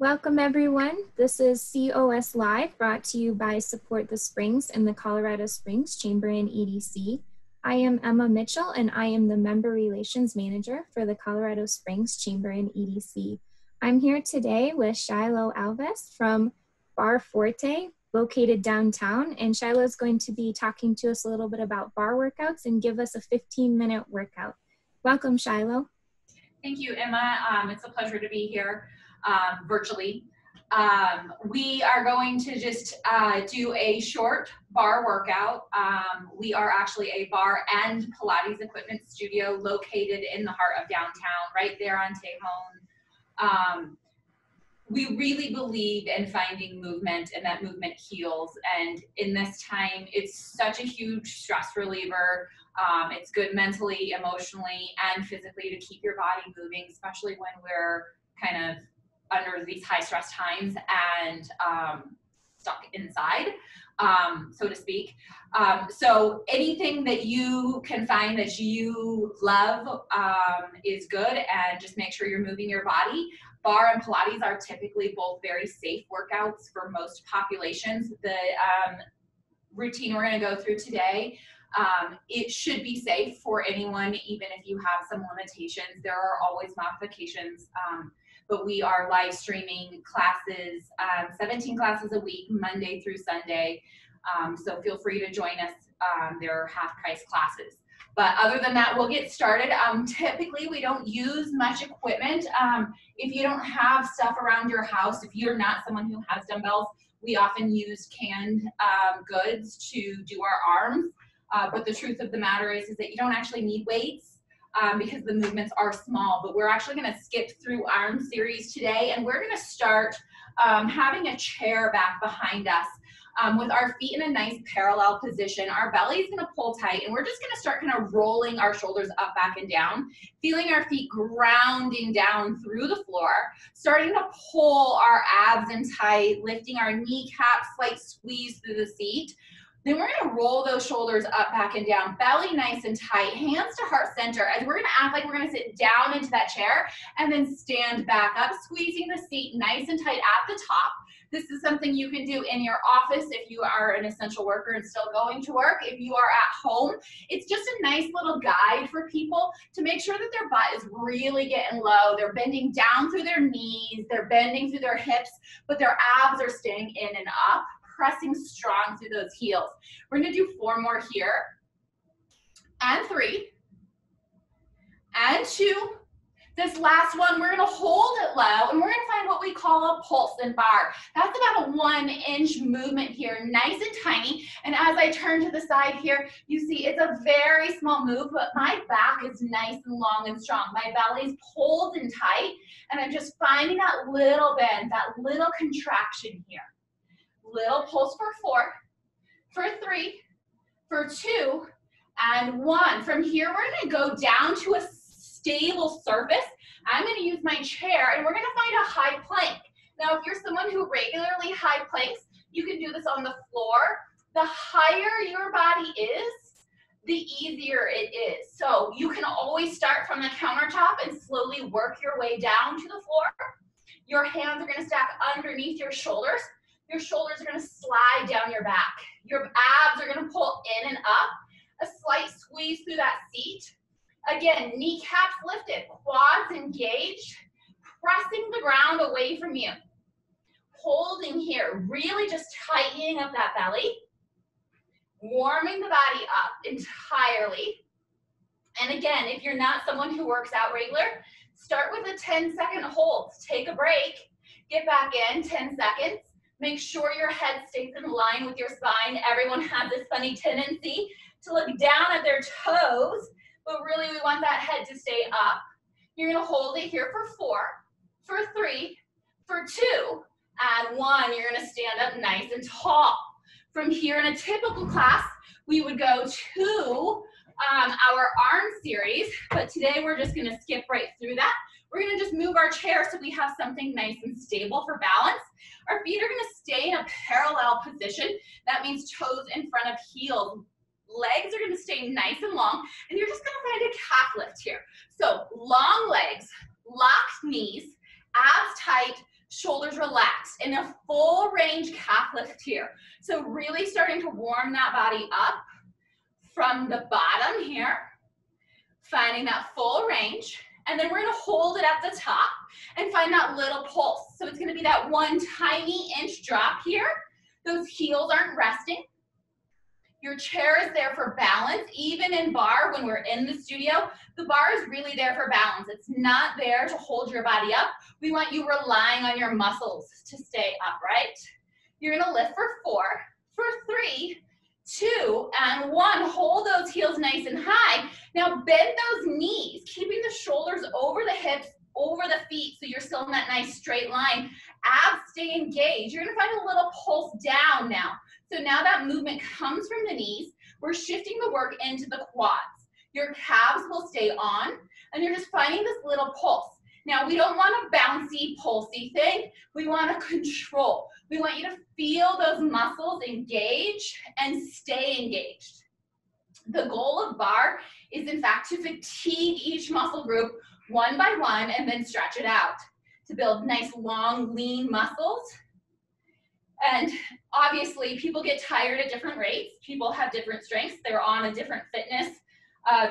Welcome everyone. This is COS Live, brought to you by Support the Springs and the Colorado Springs Chamber and EDC. I am Emma Mitchell and I am the Member Relations Manager for the Colorado Springs Chamber and EDC. I'm here today with Shilo Alves from Barre Forte, located downtown, and Shilo is going to be talking to us a little bit about bar workouts and give us a 15-minute workout. Welcome, Shilo. Thank you, Emma. It's a pleasure to be here virtually. We are going to just do a short bar workout. We are actually a bar and Pilates equipment studio located in the heart of downtown, right there on Tejon. We really believe in finding movement, and that movement heals. And in this time, it's such a huge stress reliever. It's good mentally, emotionally, and physically to keep your body moving, especially when we're kind of under these high stress times and stuck inside, so to speak. So anything that you can find that you love is good, and just make sure you're moving your body. Bar and Pilates are typically both very safe workouts for most populations. The routine we're going to go through today, it should be safe for anyone, even if you have some limitations. There are always modifications, but we are live streaming classes, 17 classes a week, Monday through Sunday. So feel free to join us. They're half-price classes. But other than that, we'll get started. Typically, we don't use much equipment. If you don't have stuff around your house, if you're not someone who has dumbbells, we often use canned goods to do our arms. But the truth of the matter is that you don't actually need weights because the movements are small. But we're actually going to skip through arm series today, and we're going to start having a chair back behind us. With our feet in a nice parallel position, our belly is going to pull tight, and we're just going to start kind of rolling our shoulders up, back, and down, feeling our feet grounding down through the floor, starting to pull our abs in tight, lifting our kneecaps, slight squeeze through the seat. Then we're going to roll those shoulders up, back, and down, belly nice and tight, hands to heart center, as we're going to act like we're going to sit down into that chair and then stand back up, squeezing the seat nice and tight at the top. This is something you can do in your office if you are an essential worker and still going to work. If you are at home, it's just a nice little guide for people to make sure that their butt is really getting low. They're bending down through their knees, they're bending through their hips, but their abs are staying in and up, pressing strong through those heels. We're going to do 4 more here, and 3, and 2. This last one, we're going to hold it low, and we're going to find what we call a pulse and bar. That's about a 1-inch movement here, nice and tiny. And as I turn to the side here, you see it's a very small move, but my back is nice and long and strong. My belly's pulled and tight, and I'm just finding that little bend, that little contraction here. Little pulse for 4, for 3, for 2, and 1. From here, we're going to go down to a stable surface. I'm going to use my chair, and we're going to find a high plank. Now, if you're someone who regularly high planks, you can do this on the floor. The higher your body is, the easier it is. So you can always start from the countertop and slowly work your way down to the floor. Your hands are going to stack underneath your shoulders. Your shoulders are going to slide down your back. Your abs are going to pull in and up. A slight squeeze through that seat. Again, kneecaps lifted, quads engaged, pressing the ground away from you. Holding here, really just tightening up that belly. Warming the body up entirely. And again, if you're not someone who works out regular, start with a 10-second hold. Take a break, get back in 10 seconds. Make sure your head stays in line with your spine. Everyone has this funny tendency to look down at their toes, but really we want that head to stay up. You're going to hold it here for 4, for 3, for 2, and 1. You're going to stand up nice and tall. From here, in a typical class, we would go to our arm series, but today we're just going to skip right through that. We're going to just move our chair so we have something nice and stable for balance. Our feet are going to stay in a parallel position. That means toes in front of heels. Legs are going to stay nice and long, and you're just going to find a calf lift here. So long legs, locked knees, abs tight, shoulders relaxed, and a full range calf lift here. So really starting to warm that body up from the bottom here, finding that full range. And then we're gonna hold it at the top and find that little pulse. So it's gonna be that one tiny inch drop here. Those heels aren't resting. Your chair is there for balance. Even in bar, when we're in the studio, the bar is really there for balance. It's not there to hold your body up. We want you relying on your muscles to stay upright. You're gonna lift for 4, for 3, 2, and 1. Hold those heels nice and high. Now bend those knees, keeping the shoulders over the hips, over the feet, so you're still in that nice straight line. Abs stay engaged. You're gonna find a little pulse down now. So now that movement comes from the knees. We're shifting the work into the quads. Your calves will stay on, and you're just finding this little pulse. Now, we don't want a bouncy, pulsy thing. We want to control. We want you to feel those muscles engage and stay engaged. The goal of bar is, in fact, to fatigue each muscle group one by one and then stretch it out to build nice, long, lean muscles. And obviously, people get tired at different rates. People have different strengths. They're on a different fitness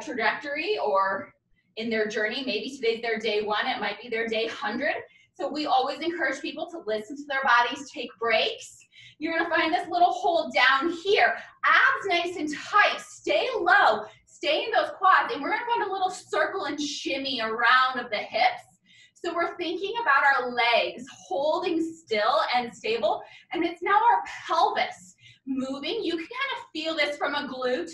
trajectory or in their journey. Maybe today's their day 1. It might be their day 100. So we always encourage people to listen to their bodies, take breaks. You're going to find this little hold down here. Abs nice and tight. Stay low. Stay in those quads. And we're going to find a little circle and shimmy around of the hips. So we're thinking about our legs holding still and stable, and it's now our pelvis moving. You can kind of feel this from a glute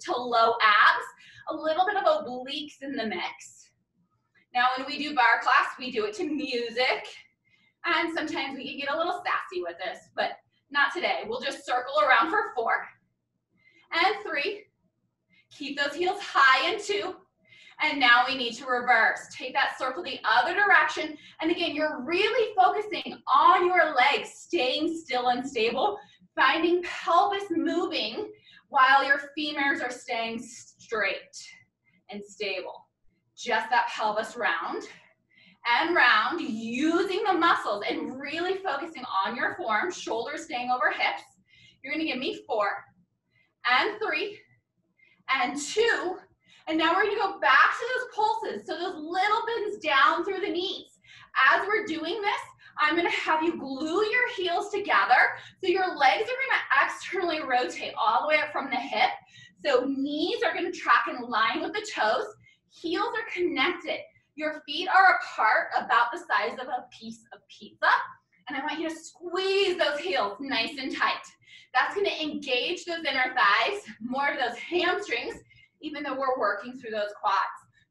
to low abs, a little bit of obliques in the mix. Now when we do bar class, we do it to music, and sometimes we can get a little sassy with this, but not today. We'll just circle around for 4 and 3. Keep those heels high and 2. And now we need to reverse. Take that circle the other direction. And again, you're really focusing on your legs, staying still and stable, finding pelvis moving while your femurs are staying straight and stable. Just that pelvis round and round, using the muscles and really focusing on your form, shoulders staying over hips. You're gonna give me 4 and 3 and 2. And now we're gonna go back to those pulses. So those little bends down through the knees. As we're doing this, I'm gonna have you glue your heels together. So your legs are gonna externally rotate all the way up from the hip. So knees are gonna track in line with the toes. Heels are connected. Your feet are apart about the size of a piece of pizza. And I want you to squeeze those heels nice and tight. That's gonna engage those inner thighs, more of those hamstrings, even though we're working through those quads.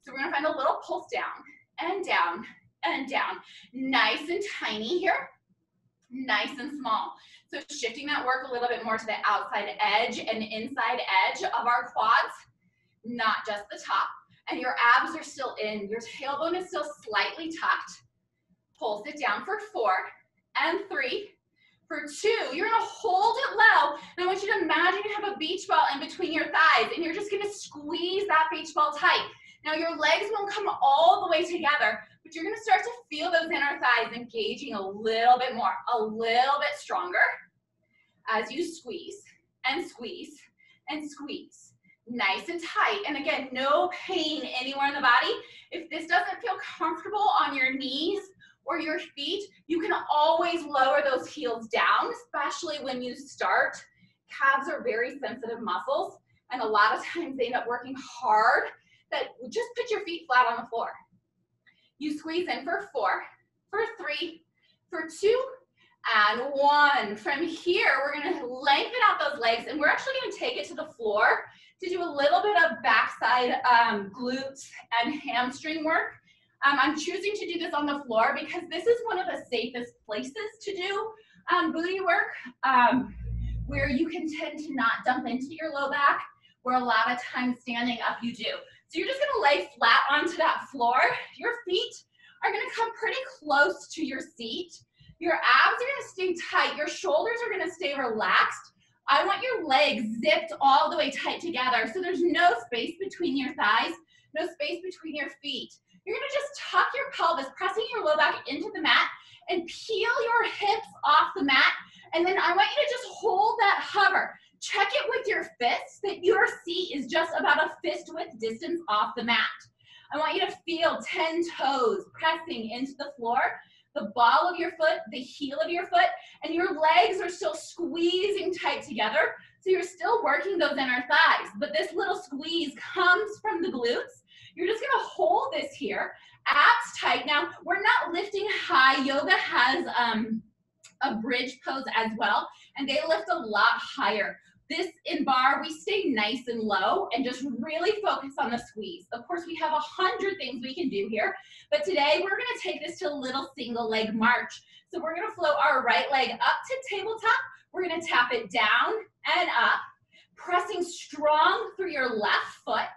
So we're gonna find a little pulse down and down and down. Nice and tiny here, nice and small. So shifting that work a little bit more to the outside edge and inside edge of our quads, not just the top. And your abs are still in, your tailbone is still slightly tucked. Pulse it down for 4 and 3. For 2, you're gonna hold it low, and I want you to imagine you have a beach ball in between your thighs, and you're just gonna squeeze that beach ball tight. Now your legs won't come all the way together, but you're gonna start to feel those inner thighs engaging a little bit more, a little bit stronger as you squeeze and squeeze and squeeze. Nice and tight, and again, no pain anywhere in the body. If this doesn't feel comfortable on your knees or your feet, you can always lower those heels down, especially when you start. Calves are very sensitive muscles, and a lot of times they end up working hard. That just put your feet flat on the floor. You squeeze in for 4, for 3, for 2, and 1. From here, we're gonna lengthen out those legs, and we're actually gonna take it to the floor to do a little bit of backside glutes and hamstring work. I'm choosing to do this on the floor because this is one of the safest places to do booty work, where you can tend to not dump into your low back, where a lot of times standing up you do. So you're just gonna lay flat onto that floor. Your feet are gonna come pretty close to your seat. Your abs are gonna stay tight. Your shoulders are gonna stay relaxed. I want your legs zipped all the way tight together, so there's no space between your thighs, no space between your feet. You're gonna just tuck your pelvis, pressing your low back into the mat, and peel your hips off the mat. And then I want you to just hold that hover. Check it with your fists that your seat is just about a fist width distance off the mat. I want you to feel 10 toes pressing into the floor, the ball of your foot, the heel of your foot, and your legs are still squeezing tight together. So you're still working those inner thighs, but this little squeeze comes from the glutes. You're just gonna hold this here, abs tight. Now, we're not lifting high. Yoga has a bridge pose as well, and they lift a lot higher. This in bar, we stay nice and low and just really focus on the squeeze. Of course, we have 100 things we can do here, but today we're gonna take this to a little single leg march. So we're gonna float our right leg up to tabletop. We're gonna tap it down and up, pressing strong through your left foot.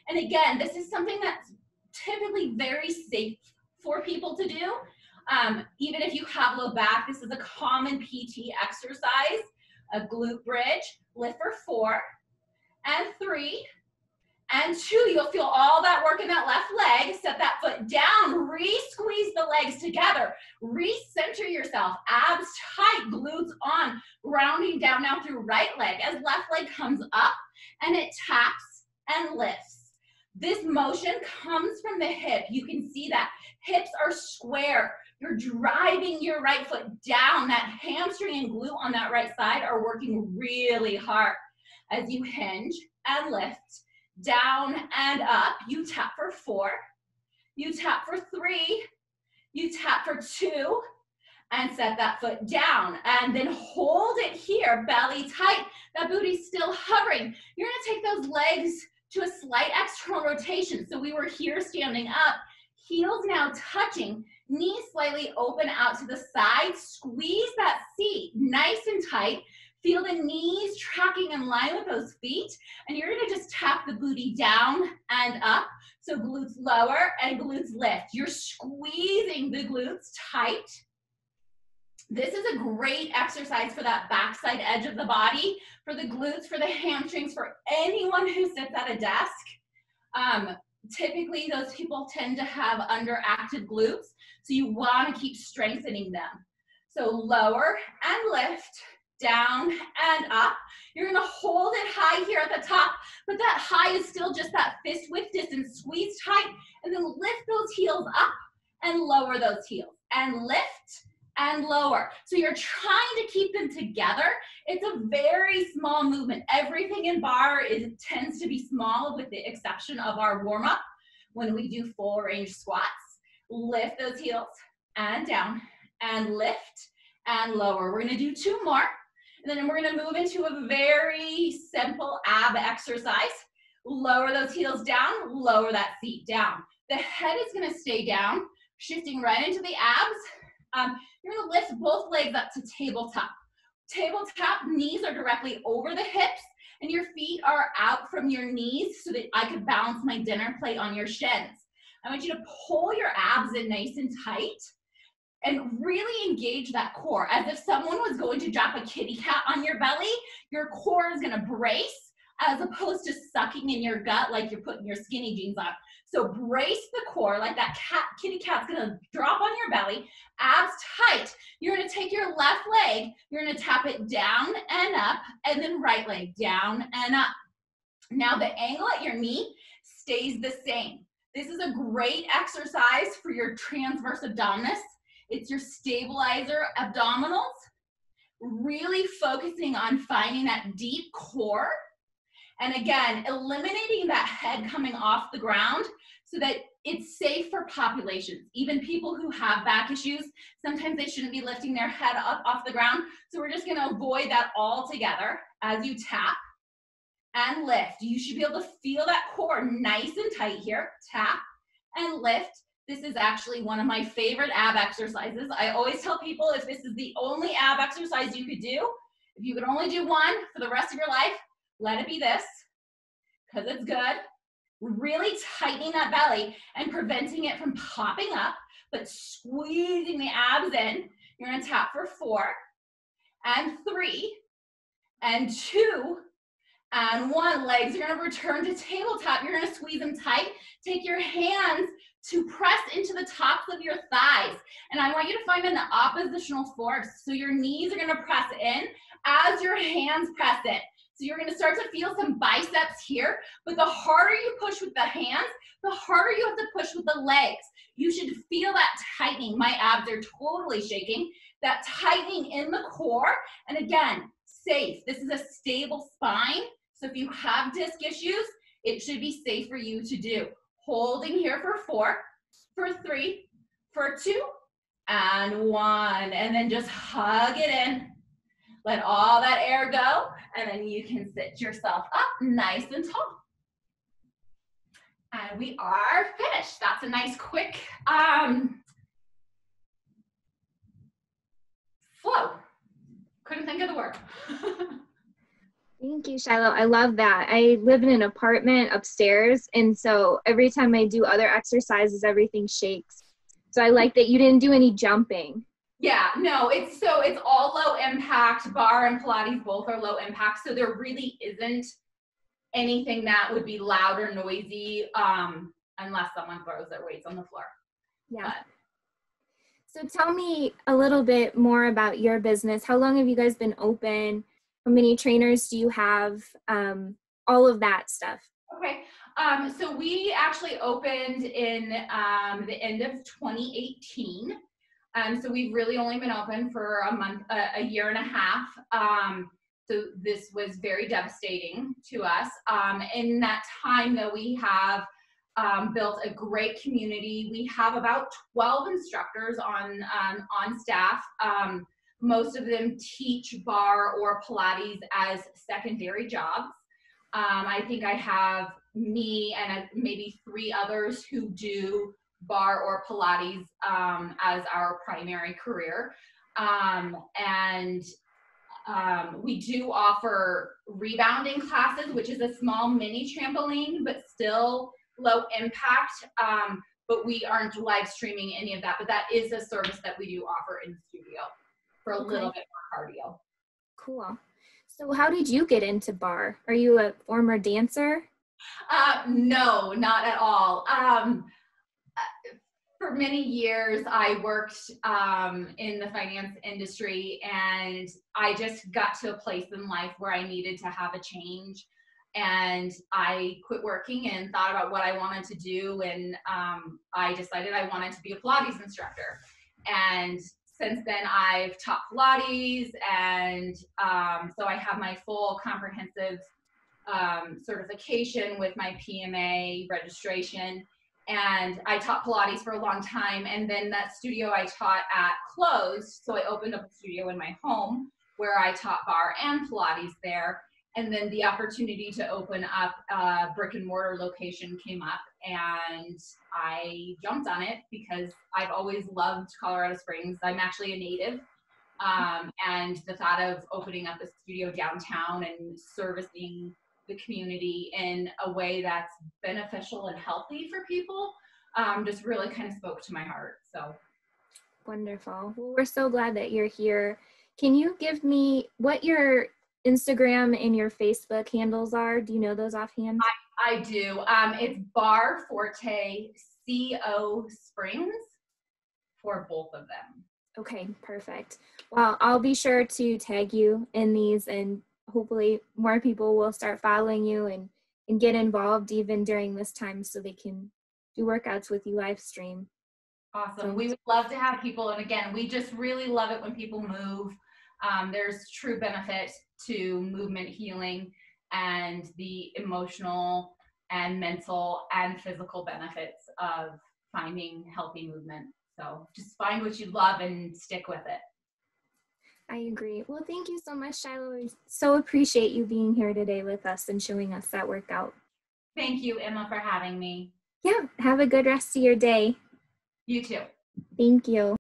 And again, this is something that's typically very safe for people to do. Even if you have low back, this is a common PT exercise. A glute bridge, lift for 4 and 3 and 2. You'll feel all that work in that left leg. Set that foot down, re-squeeze the legs together, re-center yourself, abs tight, glutes on, grounding down now through right leg as left leg comes up and it taps and lifts. This motion comes from the hip. You can see that hips are square. You're driving your right foot down. That hamstring and glute on that right side are working really hard. As you hinge and lift, down and up, you tap for 4, you tap for 3, you tap for 2, and set that foot down. And then hold it here, belly tight. That booty's still hovering. You're gonna take those legs to a slight external rotation. So we were here standing up, heels now touching, knees slightly open out to the side, squeeze that seat nice and tight, feel the knees tracking in line with those feet, and you're gonna just tap the booty down and up, so glutes lower and glutes lift. You're squeezing the glutes tight. This is a great exercise for that backside edge of the body, for the glutes, for the hamstrings, for anyone who sits at a desk. Typically, those people tend to have underactive glutes, so you want to keep strengthening them. So lower and lift, down and up. You're going to hold it high here at the top, but that high is still just that fist width distance. Squeeze tight, and then lift those heels up and lower those heels, and lift and lower. So you're trying to keep them together. It's a very small movement. Everything in bar tends to be small with the exception of our warm-up when we do full range squats. Lift those heels and down and lift and lower. We're gonna do 2 more, and then we're gonna move into a very simple ab exercise. Lower those heels down, lower that seat down. The head is gonna stay down, shifting right into the abs. You're gonna lift both legs up to tabletop. Tabletop, knees are directly over the hips and your feet are out from your knees so that I could balance my dinner plate on your shins. I want you to pull your abs in nice and tight and really engage that core. As if someone was going to drop a kitty cat on your belly, your core is gonna brace as opposed to sucking in your gut like you're putting your skinny jeans on. So brace the core like that kitty cat's gonna drop on your belly, abs tight. You're gonna take your left leg, you're gonna tap it down and up, and then right leg down and up. Now the angle at your knee stays the same. This is a great exercise for your transverse abdominis. It's your stabilizer abdominals, really focusing on finding that deep core. And again, eliminating that head coming off the ground so that it's safe for populations. Even people who have back issues, sometimes they shouldn't be lifting their head up off the ground. So we're just gonna avoid that altogether as you tap and lift. You should be able to feel that core nice and tight here. Tap and lift. This is actually one of my favorite ab exercises. I always tell people if this is the only ab exercise you could do, if you could only do one for the rest of your life, let it be this, because it's good. Really tightening that belly and preventing it from popping up, but squeezing the abs in. You're gonna tap for 4 and 3 and 2 And one, legs are gonna return to tabletop. You're gonna squeeze them tight. Take your hands to press into the tops of your thighs. And I want you to find an oppositional force. So your knees are gonna press in as your hands press in. So you're gonna start to feel some biceps here, but the harder you push with the hands, the harder you have to push with the legs. You should feel that tightening. My abs are totally shaking. That tightening in the core. And again, safe. This is a stable spine. So if you have disc issues, it should be safe for you to do. Holding here for 4, for 3, for 2, and 1. And then just hug it in. Let all that air go, and then you can sit yourself up nice and tall. And we are finished. That's a nice quick flow. Couldn't think of the word. Thank you, Shilo. I love that. I live in an apartment upstairs, and so every time I do other exercises, everything shakes. So I like that you didn't do any jumping. Yeah, no, it's all low impact. Barre and Pilates both are low impact, so there really isn't anything that would be loud or noisy unless someone throws their weights on the floor. Yeah. So tell me a little bit more about your business. How long have you guys been open? How many trainers do you have? All of that stuff. Okay. So we actually opened in the end of 2018. So we've really only been open for a year and a half. So this was very devastating to us. In that time, though, we have built a great community. We have about 12 instructors on staff. Most of them teach barre or Pilates as secondary jobs. I think I have me and maybe 3 others who do barre or Pilates as our primary career. We do offer rebounding classes, which is a small mini trampoline, but still low impact. But we aren't live streaming any of that, but that is a service that we do offer in the studio for a little bit more cardio. Cool. So how did you get into barre? Are you a former dancer? No, not at all. For many years, I worked in the finance industry, and I just got to a place in life where I needed to have a change. And I quit working and thought about what I wanted to do. And I decided I wanted to be a Pilates instructor. And since then, I've taught Pilates. And so I have my full comprehensive certification with my PMA registration. And I taught Pilates for a long time. And then that studio I taught at closed. So I opened up a studio in my home where I taught barre and Pilates there. And then the opportunity to open up a brick and mortar location came up, and I jumped on it because I've always loved Colorado Springs. I'm actually a native. And the thought of opening up a studio downtown and servicing the community in a way that's beneficial and healthy for people just really kind of spoke to my heart. So wonderful. Well, we're so glad that you're here. Can you give me what your Instagram and your Facebook handles are? Do you know those offhand? I do. It's Barre Forte CO Springs for both of them. Okay, perfect. Well, I'll be sure to tag you in these, and hopefully more people will start following you and get involved even during this time so they can do workouts with you live stream. Awesome. We would love to have people. And again, we just really love it when people move. There's true benefit to movement healing and the emotional and mental and physical benefits of finding healthy movement. So just find what you love and stick with it. I agree. Well, thank you so much, Shilo. We so appreciate you being here today with us and showing us that workout. Thank you, Emma, for having me. Yeah, have a good rest of your day. You too. Thank you.